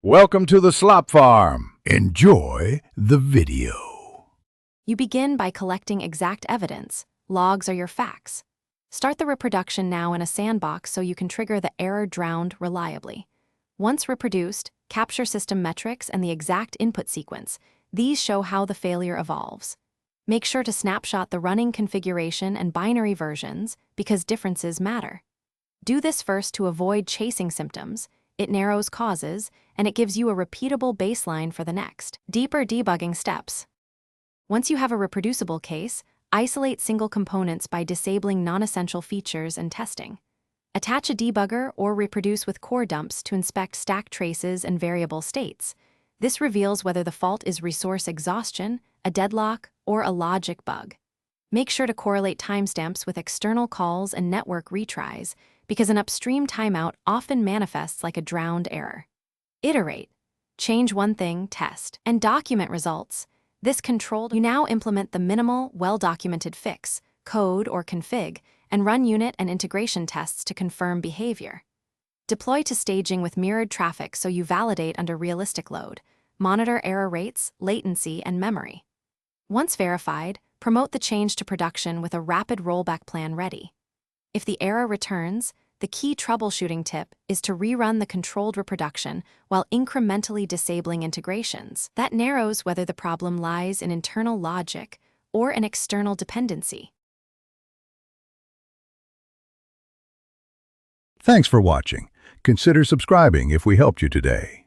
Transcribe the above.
Welcome to the slop farm. Enjoy the video. You begin by collecting exact evidence. Logs are your facts. Start the reproduction now in a sandbox so you can trigger the error drowned reliably. Once reproduced, capture system metrics and the exact input sequence. These show how the failure evolves. Make sure to snapshot the running configuration and binary versions because differences matter. Do this first to avoid chasing symptoms. It narrows causes, and it gives you a repeatable baseline for the next. Deeper debugging steps. Once you have a reproducible case, isolate single components by disabling non-essential features and testing. Attach a debugger or reproduce with core dumps to inspect stack traces and variable states. This reveals whether the fault is resource exhaustion, a deadlock, or a logic bug. Make sure to correlate timestamps with external calls and network retries, because an upstream timeout often manifests like a drowned error. Iterate. Change one thing, test, and document results. This controlled, you now implement the minimal, well-documented fix, code or config, and run unit and integration tests to confirm behavior. Deploy to staging with mirrored traffic so you validate under realistic load. Monitor error rates, latency, and memory. Once verified, promote the change to production with a rapid rollback plan ready. If the error returns, the key troubleshooting tip is to rerun the controlled reproduction while incrementally disabling integrations. That narrows whether the problem lies in internal logic or an external dependency. Thanks for watching. Consider subscribing if we helped you today.